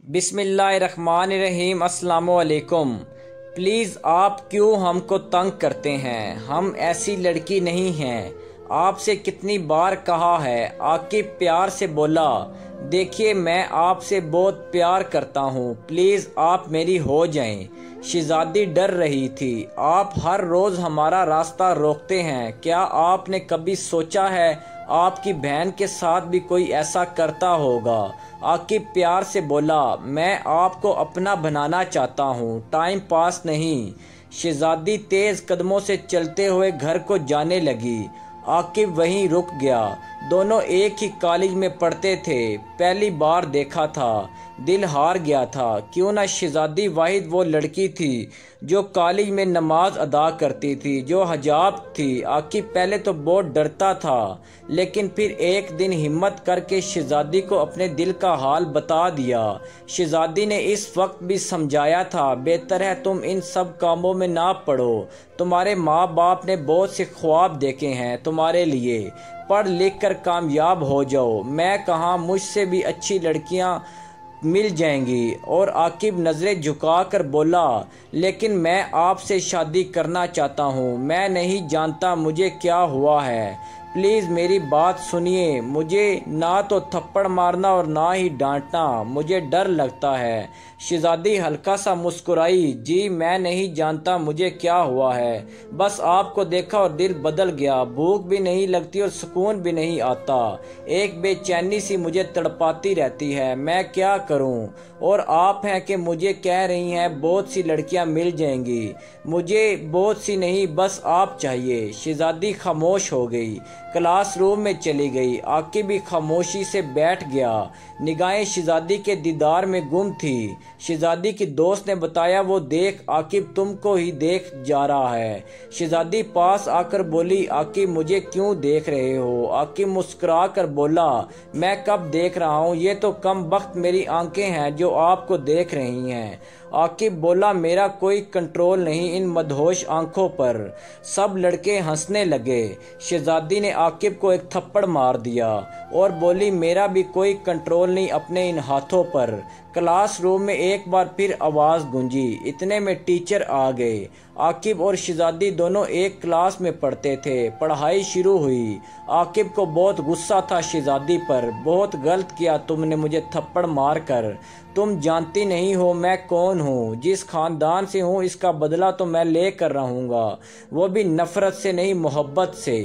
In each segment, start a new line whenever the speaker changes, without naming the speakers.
बिस्मिल्लाहिर्रहमानिर्रहीम। अस्सलामुअलैकुम। प्लीज़ आप क्यों हमको तंग करते हैं? हम ऐसी लड़की नहीं हैं। आपसे कितनी बार कहा है। आकिब प्यार से बोला, देखिए मैं आपसे बहुत प्यार करता हूँ, प्लीज़ आप मेरी हो जाएं। शहज़ादी डर रही थी। आप हर रोज़ हमारा रास्ता रोकते हैं, क्या आपने कभी सोचा है आपकी बहन के साथ भी कोई ऐसा करता होगा? आकिब प्यार से बोला, मैं आपको अपना बनाना चाहता हूँ, टाइम पास नहीं। शहज़ादी तेज़ कदमों से चलते हुए घर को जाने लगी। आकिब वहीं रुक गया। दोनों एक ही कॉलेज में पढ़ते थे, पहली बार देखा था, दिल हार गया था। क्यों ना शहज़ादी वाहिद वो लड़की थी जो कॉलेज में नमाज अदा करती थी, जो हिजाब थी। आकिब पहले तो बहुत डरता था, लेकिन फिर एक दिन हिम्मत करके शहज़ादी को अपने दिल का हाल बता दिया। शहज़ादी ने इस वक्त भी समझाया था, बेहतर है तुम इन सब कामों में ना पड़ो, तुम्हारे माँ बाप ने बहुत से ख्वाब देखे हैं तुम्हारे लिए, पढ़ लिख कर कामयाब हो जाओ। मैं कहाँ, मुझसे भी अच्छी लड़कियाँ मिल जाएंगी। और आकिब नज़रें झुकाकर बोला, लेकिन मैं आपसे शादी करना चाहता हूँ। मैं नहीं जानता मुझे क्या हुआ है, प्लीज़ मेरी बात सुनिए। मुझे ना तो थप्पड़ मारना और ना ही डांटना, मुझे डर लगता है। शहज़ादी हल्का सा मुस्कुराई, जी मैं नहीं जानता मुझे क्या हुआ है, बस आपको देखा और दिल बदल गया। भूख भी नहीं लगती और सुकून भी नहीं आता, एक बेचैनी सी मुझे तड़पाती रहती है, मैं क्या करूं? और आप हैं कि मुझे कह रही हैं बहुत सी लड़कियां मिल जाएंगी, मुझे बहुत सी नहीं, बस आप चाहिए। शहज़ादी खामोश हो गई, क्लासरूम में चली गई। आकिब भी खामोशी से बैठ गया, निगाहें शहज़ादी के दीदार में गुम थी। शहज़ादी की दोस्त ने बताया, वो देख आकिब तुमको ही देख जा रहा है। शहज़ादी पास आकर बोली, आकिब मुझे क्यों देख रहे हो? आकिब मुस्कुरा कर बोला, मैं कब देख रहा हूँ, ये तो कम वक्त मेरी आंखें हैं जो आपको देख रही हैं। आकिब बोला, मेरा कोई कंट्रोल नहीं इन मदहोश आंखों पर। सब लड़के हंसने लगे। शहज़ादी ने आकिब को एक थप्पड़ मार दिया और बोली, मेरा भी कोई कंट्रोल नहीं अपने इन हाथों पर। क्लासरूम में एक बार फिर आवाज़ गूंजी, इतने में टीचर आ गए। आकिब और शहज़ादी दोनों एक क्लास में पढ़ते थे। पढ़ाई शुरू हुई। आकिब को बहुत गुस्सा था शहज़ादी पर, बहुत गलत किया तुमने मुझे थप्पड़ मार कर। तुम जानती नहीं हो मैं कौन हूँ, जिस खानदान से हूँ, इसका बदला तो मैं ले कर रहूँगा, वो भी नफरत से नहीं मोहब्बत से।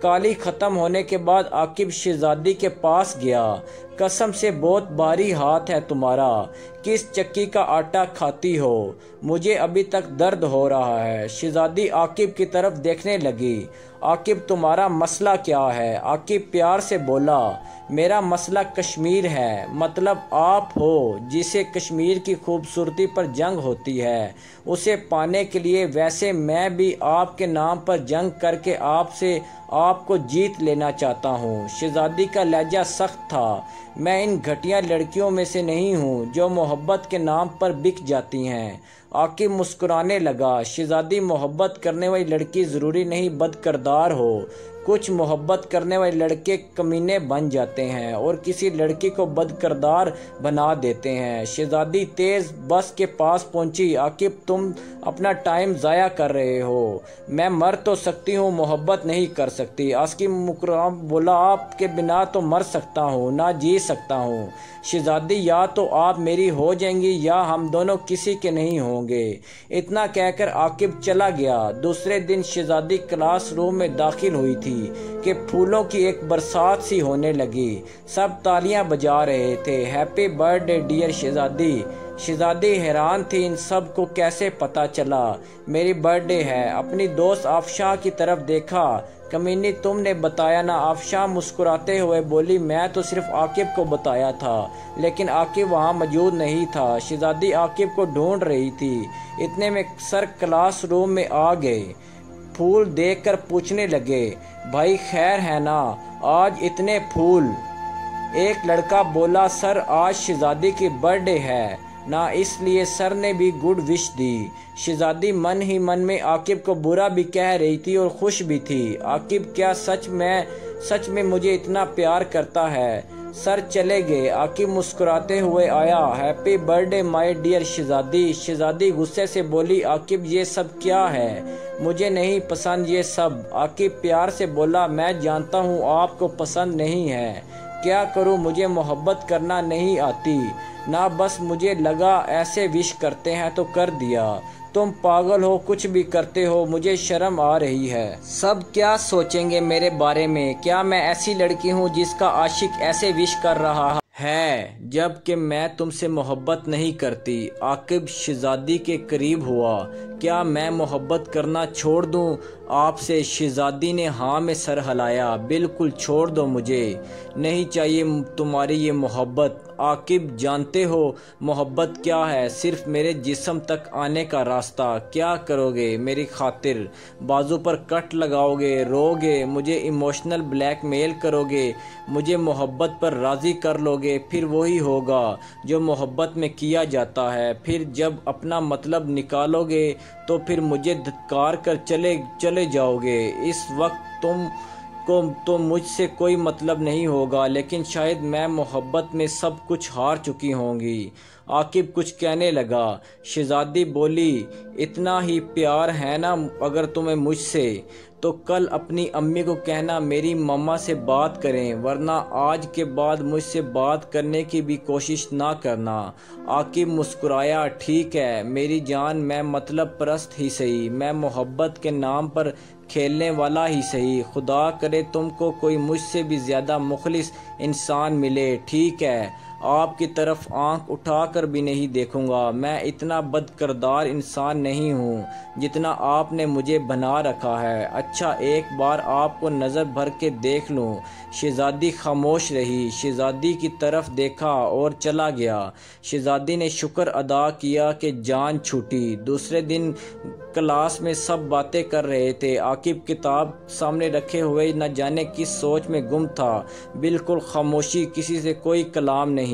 कॉलेज ख़त्म होने के बाद आकिब शहज़ादी के पास गया। कसम से बहुत भारी हाथ है तुम्हारा, किस चक्की का आटा खाती हो, मुझे अभी तक दर्द हो रहा है। शहज़ादी आकिब की तरफ देखने लगी। आकिब तुम्हारा मसला क्या है? आकिब प्यार से बोला, मेरा मसला कश्मीर है, मतलब आप हो जिसे कश्मीर की खूबसूरती पर जंग होती है, उसे पाने के लिए। वैसे मैं भी आपके नाम पर जंग करके आपको जीत लेना चाहता हूँ। शहज़ादी का लहजा सख्त था। मैं इन घटिया लड़कियों में से नहीं हूँ जो मोहब्बत के नाम पर बिक जाती हैं। आकिब मुस्कुराने लगा। शहज़ादी, मोहब्बत करने वाली लड़की ज़रूरी नहीं बदकिरदार हो, कुछ मोहब्बत करने वाले लड़के कमीने बन जाते हैं और किसी लड़की को बदकिरदार बना देते हैं। शहज़ादी तेज़ बस के पास पहुंची। आकिब तुम अपना टाइम ज़ाया कर रहे हो, मैं मर तो सकती हूँ, मोहब्बत नहीं कर सकती। आकिब मुस्कुरा बोला, आपके बिना तो मर सकता हूँ, ना जी सकता हूँ। शहज़ादी, या तो आप मेरी हो जाएंगी या हम दोनों किसी के नहीं होंगे। इतना कहकर आकिब चला गया। दूसरे दिन शहज़ादी क्लासरूम में दाखिल हुई थी कि फूलों की एक बरसात सी होने लगी। सब तालियां बजा रहे थे, हैप्पी बर्थडे डियर शहज़ादी। शहज़ादी हैरान थी, इन सब को कैसे पता चला मेरी बर्थडे है। अपनी दोस्त आफशा की तरफ देखा, कमीनी तुमने बताया ना? आफशा मुस्कुराते हुए बोली, मैं तो सिर्फ आकिब को बताया था, लेकिन आकिब वहाँ मौजूद नहीं था। शहज़ादी आकिब को ढूंढ रही थी। इतने में सर क्लासरूम में आ गए। फूल देखकर पूछने लगे, भाई खैर है ना, आज इतने फूल? एक लड़का बोला, सर आज शहज़ादी की बर्थडे है ना, इसलिए सर ने भी गुड विश दी। शहज़ादी मन ही मन में आकिब को बुरा भी कह रही थी और खुश भी थी। आकिब क्या सच में मुझे इतना प्यार करता है? सर चले गए। आकिब मुस्कुराते हुए आया। हैप्पी बर्थडे माय डियर शहजादी। शहजादी गुस्से से बोली, आकिब ये सब क्या है? मुझे नहीं पसंद ये सब। आकिब प्यार से बोला, मैं जानता हूँ आपको पसंद नहीं है। क्या करूँ, मुझे मोहब्बत करना नहीं आती ना, बस मुझे लगा ऐसे विश करते हैं तो कर दिया। तुम पागल हो, कुछ भी करते हो, मुझे शर्म आ रही है। सब क्या सोचेंगे मेरे बारे में? क्या मैं ऐसी लड़की हूँ जिसका आशिक ऐसे विश कर रहा है, जबकि मैं तुमसे मोहब्बत नहीं करती। आकिब शहजादी के करीब हुआ। क्या मैं मोहब्बत करना छोड़ दूं आपसे? शहजादी ने हाँ में सर हिलाया। बिल्कुल छोड़ दो, मुझे नहीं चाहिए तुम्हारी ये मोहब्बत। आकिब जानते हो मोहब्बत क्या है? सिर्फ मेरे जिस्म तक आने का रास्ता। क्या करोगे मेरी खातिर? बाजू पर कट लगाओगे, रोगे, मुझे इमोशनल ब्लैकमेल करोगे, मुझे मोहब्बत पर राज़ी कर लोगे। फिर वही होगा जो मोहब्बत में किया जाता है। फिर जब अपना मतलब निकालोगे तो फिर मुझे धिक्कार कर चले जाओगे। इस वक्त तुम को तो मुझसे कोई मतलब नहीं होगा, लेकिन शायद मैं मोहब्बत में सब कुछ हार चुकी होंगी। आकिब कुछ कहने लगा। शहजादी बोली, इतना ही प्यार है ना अगर तुम्हें मुझसे, तो कल अपनी अम्मी को कहना मेरी मम्मा से बात करें, वरना आज के बाद मुझसे बात करने की भी कोशिश ना करना। आकिब मुस्कुराया। ठीक है मेरी जान, मैं मतलब परस्त ही सही, मैं मोहब्बत के नाम पर खेलने वाला ही सही। खुदा करे तुमको कोई मुझसे भी ज़्यादा मुखलिस इंसान मिले। ठीक है, आपकी तरफ आंख उठाकर भी नहीं देखूंगा। मैं इतना बदकिरदार इंसान नहीं हूँ जितना आपने मुझे बना रखा है। अच्छा एक बार आपको नज़र भर के देख लूँ। शहजादी खामोश रही। शहजादी की तरफ देखा और चला गया। शहजादी ने शुक्र अदा किया कि जान छूटी। दूसरे दिन क्लास में सब बातें कर रहे थे। आकिब किताब सामने रखे हुए न जाने किस सोच में गुम था। बिल्कुल खामोशी, किसी से कोई कलाम नहीं।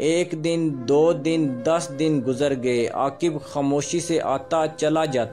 एक दिन, 2 दिन, 10 दिन गुजर गए। आकिब खामोशी से आता चला जाता।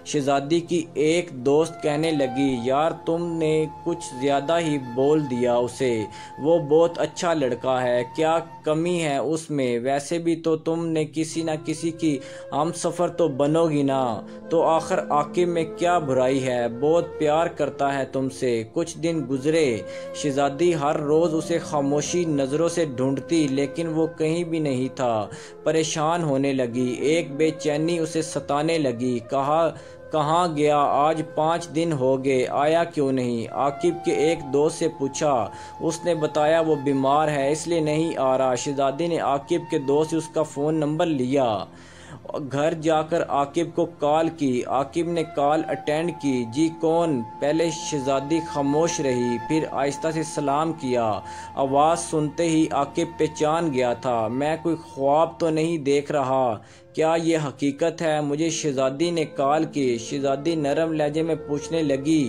शहजादी की एक दोस्त कहने लगी, यार तुमने कुछ ज्यादा ही बोल दिया उसे, वो बहुत अच्छा लड़का है, क्या कमी है उसमें? वैसे भी तो तुमने किसी न किसी की हम सफ़र तो बनोगी ना, तो आखिर आकिब में क्या बुराई है? बहुत प्यार करता है तुमसे। कुछ दिन गुजरे। शहजादी हर रोज़ उसे खामोशी नज़रों से ढूंढती, लेकिन वो कहीं भी नहीं था। परेशान होने लगी। एक बेचैनी उसे सताने लगी। कहाँ गया? आज 5 दिन हो गए, आया क्यों नहीं? आकिब के एक दोस्त से पूछा। उसने बताया वो बीमार है इसलिए नहीं आ रहा। शहजादी ने आकिब के दोस्त से उसका फ़ोन नंबर लिया। घर जाकर आकिब को कॉल की। आकिब ने कॉल अटेंड की। जी कौन? पहले शहजादी खामोश रही, फिर आहिस्ता से सलाम किया। आवाज़ सुनते ही आकिब पहचान गया था। मैं कोई ख्वाब तो नहीं देख रहा, क्या ये हकीकत है? मुझे शहजादी ने कॉल की। शहजादी नरम लहजे में पूछने लगी,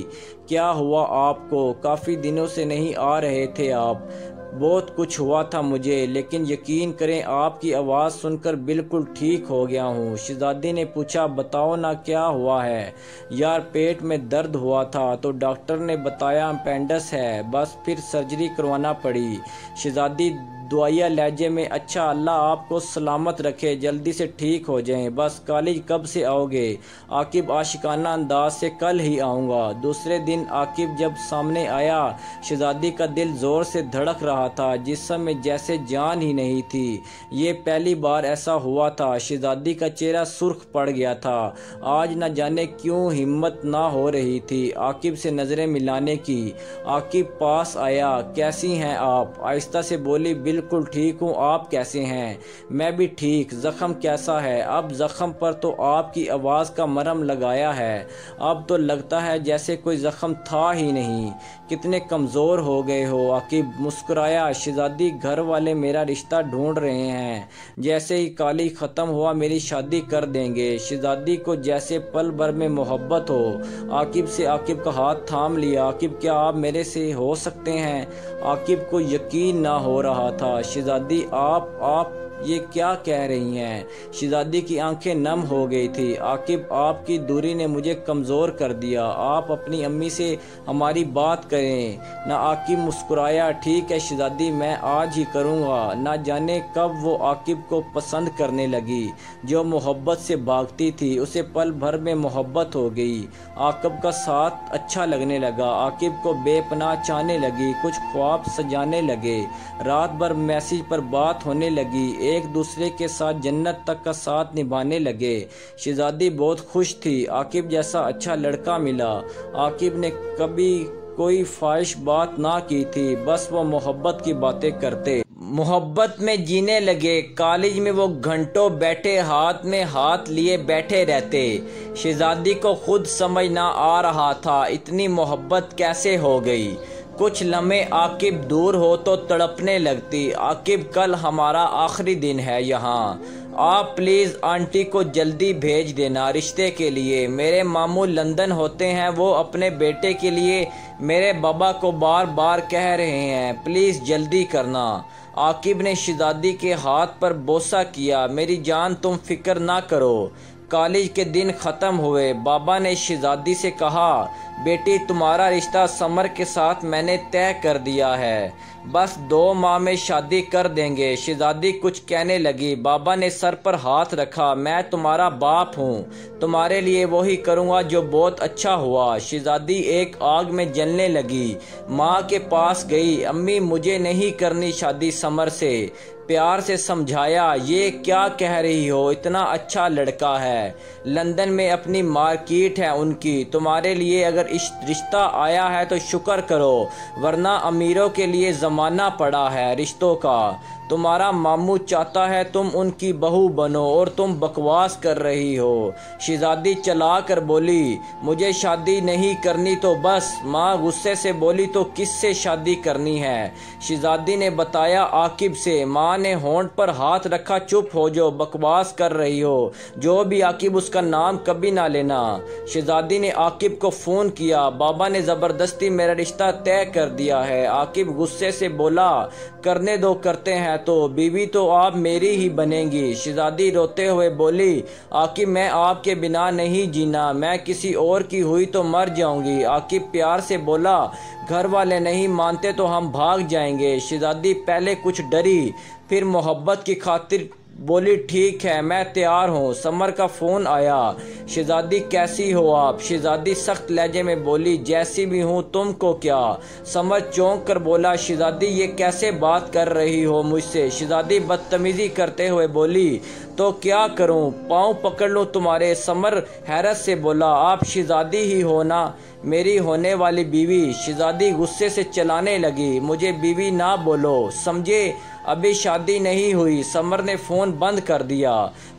क्या हुआ आपको? काफ़ी दिनों से नहीं आ रहे थे आप। बहुत कुछ हुआ था मुझे, लेकिन यकीन करें आपकी आवाज़ सुनकर बिल्कुल ठीक हो गया हूँ। शहजादी ने पूछा, बताओ ना क्या हुआ है? यार पेट में दर्द हुआ था तो डॉक्टर ने बताया अपेंडिक्स है, बस फिर सर्जरी करवाना पड़ी। शहजादी दुआया लहजे में, अच्छा अल्लाह आपको सलामत रखे, जल्दी से ठीक हो जाएं। बस कॉलेज कब से आओगे? आकिब आशिकाना अंदाज से, कल ही आऊँगा। दूसरे दिन आकिब जब सामने आया, शहजादी का दिल ज़ोर से धड़क रहा था, जिस्म में जैसे जान ही नहीं थी। ये पहली बार ऐसा हुआ था। शहजादी का चेहरा सुर्ख पड़ गया था। आज न जाने क्यों हिम्मत ना हो रही थी आकिब से नज़रें मिलाने की। आकिब पास आया। कैसी हैं आप? आहिस्ता से बोली, बिल्कुल ठीक हूँ, आप कैसे हैं? मैं भी ठीक। ज़ख्म कैसा है? अब ज़ख्म पर तो आपकी आवाज़ का मरहम लगाया है, अब तो लगता है जैसे कोई ज़ख्म था ही नहीं। कितने कमज़ोर हो गए हो? आकिब मुस्कुराया। शहजादी, घर वाले मेरा रिश्ता ढूंढ रहे हैं, जैसे ही कॉलेज ख़त्म हुआ मेरी शादी कर देंगे। शहजादी को जैसे पल भर में मोहब्बत हो आकिब से। आकिब का हाथ थाम लिया। आकिब, क्या आप मेरे से हो सकते हैं? आकिब को यकीन ना हो रहा था। शहजादी, आप ये क्या कह रही हैं? शहजादी की आंखें नम हो गई थी। आकिब, आपकी दूरी ने मुझे कमज़ोर कर दिया। आप अपनी अम्मी से हमारी बात करें ना। आकिब मुस्कुराया। ठीक है शहजादी, मैं आज ही करूँगा। ना जाने कब वो आकिब को पसंद करने लगी। जो मोहब्बत से भागती थी उसे पल भर में मोहब्बत हो गई। आकिब का साथ अच्छा लगने लगा। आकिब को बेपनाह चाहने लगी। कुछ ख्वाब सजाने लगे। रात भर मैसेज पर बात होने लगी। एक दूसरे के साथ जन्नत तक का साथ निभाने लगे। शहजादी बहुत खुश थी। आकिब जैसा अच्छा लड़का मिला। आकिब ने कभी कोई ख्वाहिश बात ना की थी, बस वो मोहब्बत की बातें करते, मोहब्बत में जीने लगे। कॉलेज में वो घंटों बैठे हाथ में हाथ लिए बैठे रहते। शहजादी को खुद समझ ना आ रहा था इतनी मोहब्बत कैसे हो गई। कुछ लम्हे आकिब दूर हो तो तड़पने लगती। आकिब, कल हमारा आखिरी दिन है यहाँ। आप प्लीज़ आंटी को जल्दी भेज देना रिश्ते के लिए। मेरे मामू लंदन होते हैं। वो अपने बेटे के लिए मेरे बाबा को बार बार कह रहे हैं, प्लीज़ जल्दी करना। आकिब ने शहजादी के हाथ पर बोसा किया। मेरी जान, तुम फिक्र ना करो। कॉलेज के दिन ख़त्म हुए। बाबा ने शहजादी से कहा, बेटी, तुम्हारा रिश्ता समर के साथ मैंने तय कर दिया है। बस 2 माह में शादी कर देंगे। शहजादी कुछ कहने लगी। बाबा ने सर पर हाथ रखा। मैं तुम्हारा बाप हूँ। तुम्हारे लिए वही करूँगा जो बहुत अच्छा हुआ। शहजादी एक आग में जलने लगी। माँ के पास गई। अम्मी, मुझे नहीं करनी शादी समर से। प्यार से समझाया। ये क्या कह रही हो? इतना अच्छा लड़का है। लंदन में अपनी मार्केट है उनकी। तुम्हारे लिए अगर इस रिश्ता आया है तो शुक्र करो, वरना अमीरों के लिए ज़माना पड़ा है रिश्तों का। तुम्हारा मामू चाहता है तुम उनकी बहू बनो और तुम बकवास कर रही हो। शहजादी चला कर बोली, मुझे शादी नहीं करनी तो बस। माँ गुस्से से बोली, तो किससे शादी करनी है? शहजादी ने बताया, आकिब से। माँ ने होंठ पर हाथ रखा। चुप हो जो, बकवास कर रही हो। जो भी आकिब, उसका नाम कभी ना लेना। शहजादी ने आकिब को फ़ोन किया। बाबा ने ज़बरदस्ती मेरा रिश्ता तय कर दिया है। आकिब गुस्से से बोला, करने दो, करते हैं तो। बीवी तो आप मेरी ही बनेंगी। शहजादी रोते हुए बोली, आकिब, मैं आपके बिना नहीं जीना। मैं किसी और की हुई तो मर जाऊंगी। आकिब प्यार से बोला, घर वाले नहीं मानते तो हम भाग जाएंगे। शहजादी पहले कुछ डरी, फिर मोहब्बत की खातिर बोली, ठीक है, मैं तैयार हूँ। समर का फ़ोन आया। शहजादी, कैसी हो आप? शहजादी सख्त लहजे में बोली, जैसी भी हूँ, तुमको क्या? समर चौंक कर बोला, शहजादी ये कैसे बात कर रही हो मुझसे? शहजादी बदतमीजी करते हुए बोली, तो क्या करूँ, पाँव पकड़ लूँ तुम्हारे? समर हैरत से बोला, आप शहजादी ही हो ना, मेरी होने वाली बीवी। शहजादी गुस्से से चलाने लगी, मुझे बीवी ना बोलो, समझे? अभी शादी नहीं हुई। समर ने फ़ोन बंद कर दिया।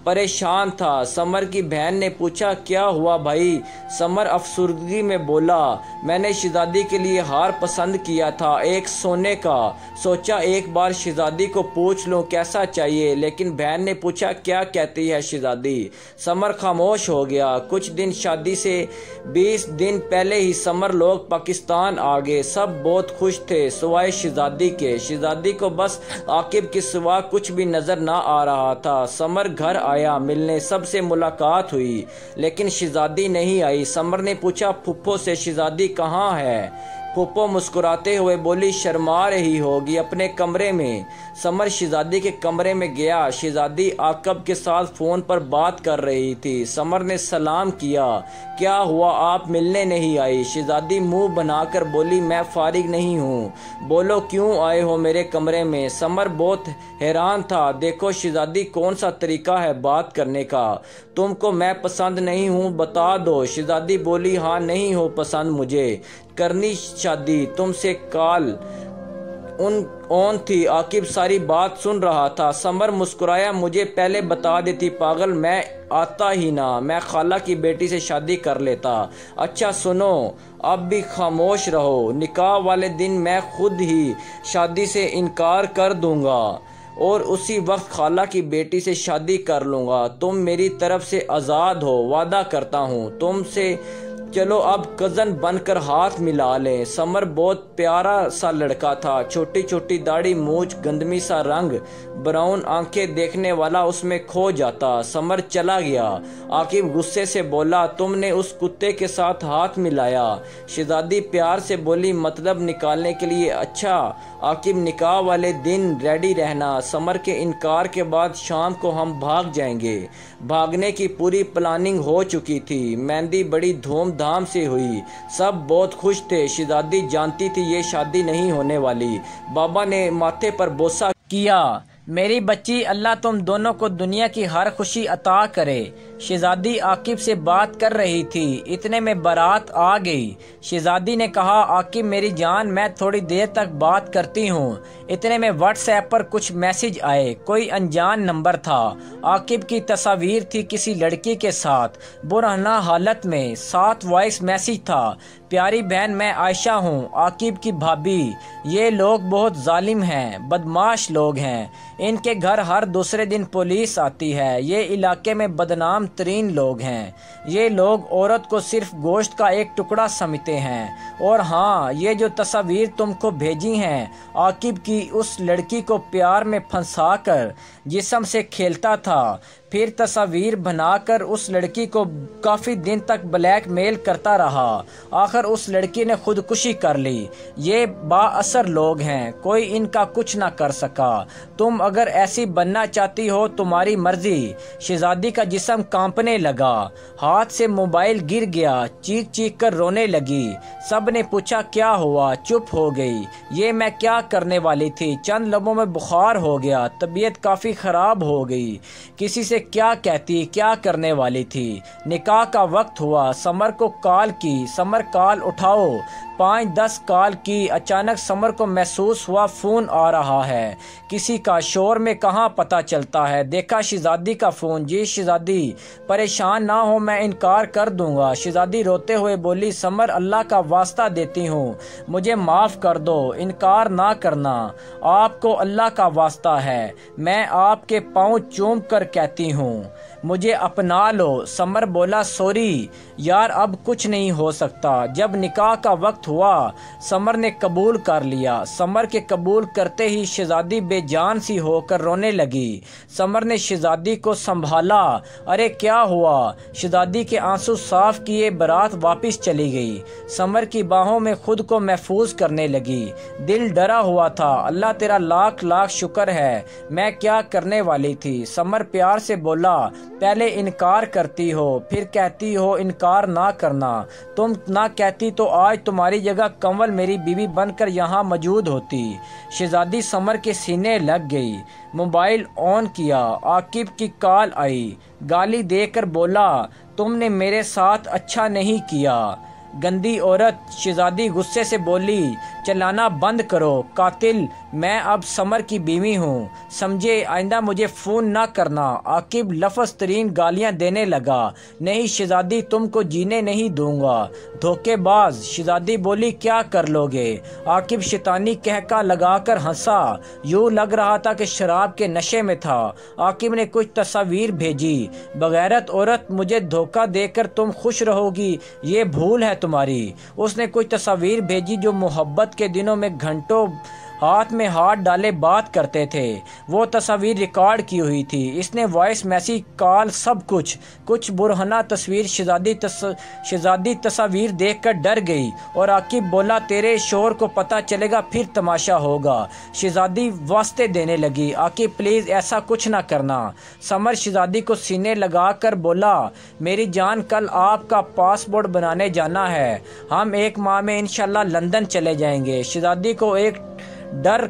परेशान था। समर की बहन ने पूछा, क्या हुआ भाई? समर अफसुर्दगी में बोला, मैंने शहजादी के लिए हार पसंद किया था, एक सोने का। सोचा एक बार शहजादी को पूछ लूं कैसा चाहिए, लेकिन बहन ने पूछा, क्या कहती है शहजादी? समर खामोश हो गया। कुछ दिन शादी से 20 दिन पहले ही समर लोग पाकिस्तान आ गए। सब बहुत खुश थे सिवाय शहजादी के। शहजादी को बस आकिब के सिवा कुछ भी नजर ना आ रहा था। समर घर आया मिलने, सबसे मुलाकात हुई, लेकिन शहजादी नहीं आई। समर ने पूछा फुप्पो से, शहजादी कहाँ है? फुप्पो मुस्कुराते हुए बोली, शर्मा रही होगी, अपने कमरे में। समर शहजादी के कमरे में गया। शहजादी आकिब के साथ फ़ोन पर बात कर रही थी। समर ने सलाम किया, क्या हुआ, आप मिलने नहीं आई? शहजादी मुंह बनाकर बोली, मैं फारिग नहीं हूँ। बोलो क्यों आए हो मेरे कमरे में? समर बहुत हैरान था। देखो शहजादी, कौन सा तरीका है बात करने का? तुमको मैं पसंद नहीं हूँ, बता दो। शहजादी बोली, हाँ नहीं हो पसंद मुझे, करनी शादी तुमसे। कॉल ऑन थी। आकिब सारी बात सुन रहा था। समर मुस्कुराया, मुझे पहले बता देती पागल, मैं आता ही ना, मैं खाला की बेटी से शादी कर लेता। अच्छा सुनो, अब भी खामोश रहो। निकाह वाले दिन मैं खुद ही शादी से इनकार कर दूंगा और उसी वक्त खाला की बेटी से शादी कर लूँगा। तुम मेरी तरफ से आज़ाद हो, वादा करता हूँ। तुमसे चलो अब कज़न बनकर हाथ मिला लें। समर बहुत प्यारा सा लड़का था, छोटी छोटी दाढ़ी, मूंछ, गंदमी सा रंग, ब्राउन आंखें, देखने वाला उसमें खो जाता। समर चला गया। आकिब गुस्से से बोला, तुमने उस कुत्ते के साथ हाथ मिलाया। शहजादी प्यार से बोली, मतलब निकालने के लिए। अच्छा आकिब, निकाह वाले दिन रेडी रहना। समर के इनकार के बाद शाम को हम भाग जाएंगे। भागने की पूरी प्लानिंग हो चुकी थी। मेहंदी बड़ी धूमधाम से हुई, सब बहुत खुश थे। शहजादी जानती थी ये शादी नहीं होने वाली। बाबा ने माथे पर बोसा किया, मेरी बच्ची, अल्लाह तुम दोनों को दुनिया की हर खुशी अता करे। शहजादी आकिब से बात कर रही थी, इतने में बारात आ गई। शहजादी ने कहा, आकिब मेरी जान, मैं थोड़ी देर तक बात करती हूँ। इतने में व्हाट्सएप पर कुछ मैसेज आए, कोई अनजान नंबर था। आकिब की तस्वीर थी किसी लड़की के साथ, बुरहना हालत में। साथ वॉइस मैसेज था, प्यारी बहन, मैं आयशा हूँ, आकिब की भाभी। ये लोग बहुत जालिम हैं, बदमाश लोग हैं। इनके घर हर दूसरे दिन पुलिस आती है। ये इलाके में बदनाम तरीन लोग हैं। ये लोग औरत को सिर्फ गोश्त का एक टुकड़ा समझते हैं। और हाँ, ये जो तस्वीर तुमको भेजी हैं, आकिब की उस लड़की को प्यार में फंसाकर जिस्म से खेलता था, फिर तस्वीर बनाकर उस लड़की को काफ़ी दिन तक ब्लैकमेल करता रहा। आखिर उस लड़की ने खुदकुशी कर ली। ये बाअसर लोग हैं, कोई इनका कुछ ना कर सका। तुम अगर ऐसी बनना चाहती हो, तुम्हारी मर्जी। शहजादी का जिस्म कांपने लगा, हाथ से मोबाइल गिर गया, चीख चीख कर रोने लगी। सब ने पूछा क्या हुआ, चुप हो गई। ये मैं क्या करने वाली थी, चंद लम्हों में बुखार हो गया, तबीयत काफ़ी ख़राब हो गई। किसी से क्या कहती, क्या करने वाली थी। निकाह का वक्त हुआ, समर को कॉल की, समर कॉल उठाओ। 5-10 कॉल की। अचानक समर को महसूस हुआ फ़ोन आ रहा है किसी का। शोर में कहाँ पता चलता है। देखा शहजादी का फ़ोन। जी शहजादी, परेशान ना हो, मैं इनकार कर दूंगा। शहजादी रोते हुए बोली, समर, अल्लाह का वास्ता देती हूँ, मुझे माफ़ कर दो, इनकार ना करना। आपको अल्लाह का वास्ता है, मैं आपके पाँव चूम कर कहती हूँ, मुझे अपना लो। समर बोला, सॉरी यार, अब कुछ नहीं हो सकता। जब निकाह का वक्त हुआ, समर ने कबूल कर लिया। समर के कबूल करते ही शहजादी बेजान सी होकर रोने लगी। समर ने शहजादी को संभाला। अरे क्या हुआ? शहजादी के आंसू साफ किए, बारात वापस चली गई। समर की बाहों में खुद को महफूज करने लगी। दिल डरा हुआ था। अल्लाह तेरा लाख लाख शुक्र है, मैं क्या करने वाली थी। समर प्यार से बोला, पहले इनकार करती हो, फिर कहती हो इनकार ना करना। तुम ना कहती तो आज तुम्हारी जगह कंवल मेरी बीवी बनकर यहाँ मौजूद होती। शहजादी समर के सीने लग गई। मोबाइल ऑन किया, आकिब की कॉल आई। गाली देकर बोला, तुमने मेरे साथ अच्छा नहीं किया, गंदी औरत। शहजादी गुस्से से बोली, चलाना बंद करो, कातिल। मैं अब समर की बीवी हूँ, समझे, आइंदा मुझे फ़ोन ना करना। आकिब लफ्ज़ तरीन गालियाँ देने लगा। नहीं शहजादी, तुमको जीने नहीं दूंगा, धोखेबाज। शहजादी बोली, क्या कर लोगे? आकिब शैतानी कहका लगाकर हंसा, यूँ लग रहा था कि शराब के नशे में था। आकिब ने कुछ तस्वीर भेजी। बगैरत औरत, मुझे धोखा देकर तुम खुश रहोगी, ये भूल है तुम्हारी। उसने कुछ तस्वीर भेजी जो मोहब्बत के दिनों में घंटों हाथ में हाथ डाले बात करते थे। वो तस्वीर रिकॉर्ड की हुई थी। इसने वॉइस मैसेज, कॉल, सब कुछ बुरहना तस्वीर। शहजादी तस्वीर देखकर डर गई और आकिब बोला, तेरे शोर को पता चलेगा फिर तमाशा होगा। शहजादी वास्ते देने लगी, आकिब प्लीज़ ऐसा कुछ ना करना। समर शहजादी को सीने लगाकर बोला, मेरी जान, कल आपका पासपोर्ट बनाने जाना है, हम 1 माह में इंशाल्लाह लंदन चले जाएंगे। शहजादी को एक डर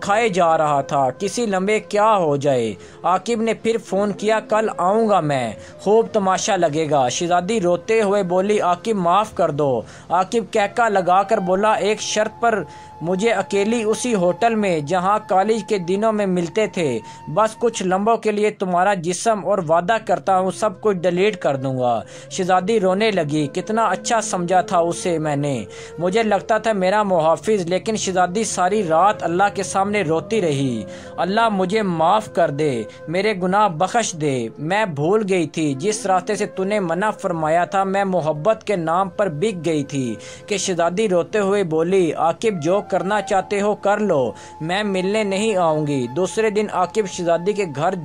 खाए जा रहा था, किसी लम्हे क्या हो जाए। आकिब ने फिर फ़ोन किया, कल आऊँगा मैं, खूब तमाशा लगेगा। शहजादी रोते हुए बोली, आकिब माफ़ कर दो। आकिब कहका लगाकर बोला, एक शर्त पर, मुझे अकेली उसी होटल में जहां कॉलेज के दिनों में मिलते थे, बस कुछ लम्हों के लिए तुम्हारा जिस्म, और वादा करता हूं सब कुछ डिलीट कर दूंगा। शहजादी रोने लगी। कितना अच्छा समझा था उसे मैंने, मुझे लगता था मेरा मुहाफिज, लेकिन शहजादी सारी रात अल्लाह के सामने रोती रही, अल्लाह मुझे माफ़ कर दे, मेरे गुनाह बख्श दे, मैं भूल गई थी जिस रास्ते से तूने मना फरमाया था, मैं मोहब्बत के नाम पर बिक गई थी। कि शहजादी रोते हुए बोली, आकिब जो करना चाहते हो कर लो, मैं मिलने नहीं आऊँगी। दूसरे दिन आकिब शहजादी के घर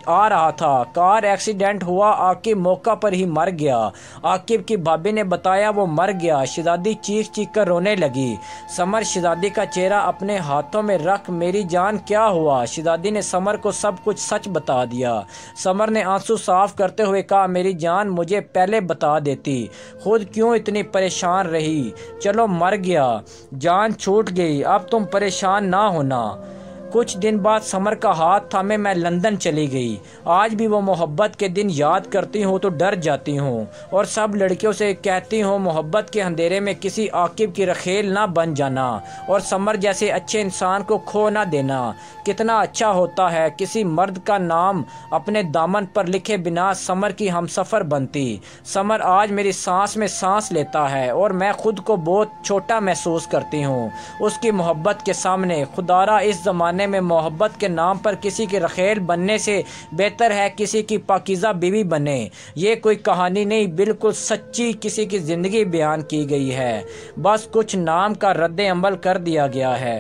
आ रहा था, कार एक्सीडेंट हुआ, आकिब मौका पर ही मर गया। आकिब की भाभी ने बताया वो मर गया। शहजादी चीख चीख कर रोने लगी। समर शहजादी का चेहरा अपने हाथों में रख, मेरी जान क्या हुआ? शहजादी ने समर को सब कुछ सच बता दिया। समर ने आंसू साफ करते हुए कहा, मेरी जान मुझे पहले बता देती, खुद क्यों इतनी परेशान रही? चलो मर गया, जान छूट गई, अब तुम परेशान ना होना। कुछ दिन बाद समर का हाथ थामे मैं लंदन चली गई। आज भी वो मोहब्बत के दिन याद करती हूँ तो डर जाती हूँ और सब लड़कियों से कहती हूँ मोहब्बत के अंधेरे में किसी आकिब की रखेल ना बन जाना और समर जैसे अच्छे इंसान को खो ना देना। कितना अच्छा होता है किसी मर्द का नाम अपने दामन पर लिखे बिना समर की हमसफ़र बनती। समर आज मेरी सांस में सांस लेता है और मैं खुद को बहुत छोटा महसूस करती हूँ उसकी मोहब्बत के सामने। खुदारा इस ज़माने में मोहब्बत के नाम पर किसी के रखेल बनने से बेहतर है किसी की पाकीज़ा बीवी बने। ये कोई कहानी नहीं, बिल्कुल सच्ची किसी की ज़िंदगी बयान की गई है, बस कुछ नाम का रद्द अमल कर दिया गया है।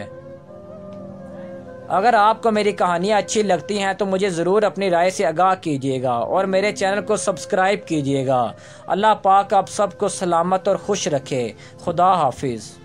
अगर आपको मेरी कहानियाँ अच्छी लगती हैं तो मुझे ज़रूर अपनी राय से आगाह कीजिएगा और मेरे चैनल को सब्सक्राइब कीजिएगा। अल्लाह पाक आप सबको सलामत और खुश रखे। खुदा हाफिज़।